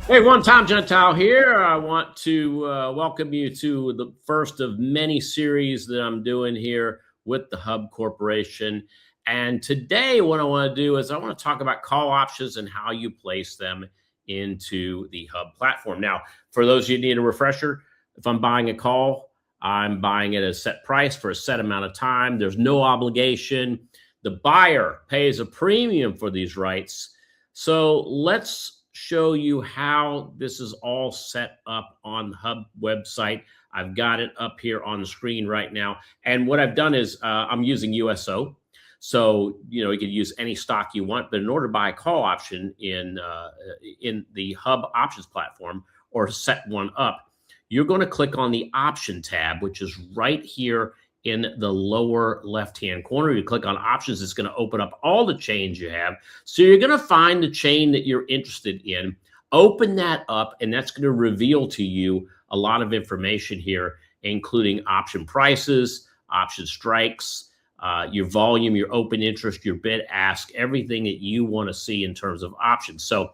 Hey, everyone, Tom Gentile here. I want to welcome you to the first of many series that I'm doing here with the Hubb Corporation. And today, what I want to do is I want to talk about call options and how you place them into the Hubb platform. Now, for those of you who need a refresher, if I'm buying a call, I'm buying it at a set price for a set amount of time. There's no obligation. The buyer pays a premium for these rights. So let's show you how this is all set up on the Hubb website. I've got it up here on the screen right now. And what I've done is I'm using USO. So, you can use any stock you want, but in order to buy a call option in the Hubb options platform or set one up, you're going to click on the option tab, which is right here in the lower left-hand corner. You click on options, it's going to open up all the chains you have. So you're going to find the chain that you're interested in, open that up, and that's going to reveal to you a lot of information here, including option prices, option strikes, your volume, your open interest, your bid ask, everything that you want to see in terms of options. So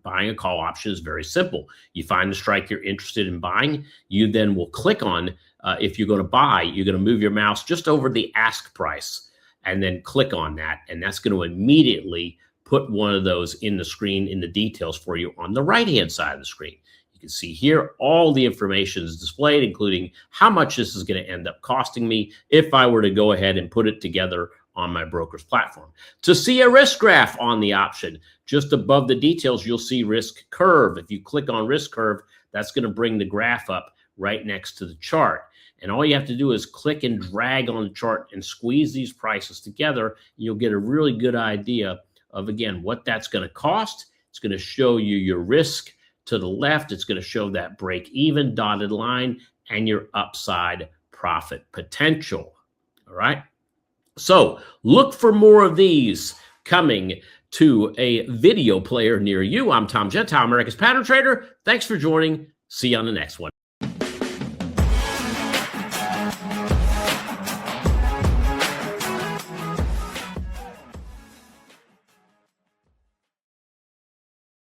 buying a call option is very simple. You find the strike you're interested in buying. You then will click on, if you're going to buy, you're going to move your mouse just over the ask price and then click on that. And that's going to immediately put one of those in the screen in the details for you on the right-hand side of the screen. You can see here all the information is displayed, including how much this is going to end up costing me if I were to go ahead and put it together on my broker's platform. To see a risk graph on the option, just above the details, you'll see risk curve. If you click on risk curve, that's going to bring the graph up right next to the chart. And all you have to do is click and drag on the chart and squeeze these prices together. You'll get a really good idea of, again, what that's going to cost. It's going to show you your risk to the left. It's going to show that break even dotted line and your upside profit potential. All right. So look for more of these coming to a video player near you. I'm Tom Gentile, America's Pattern Trader. Thanks for joining. See you on the next one.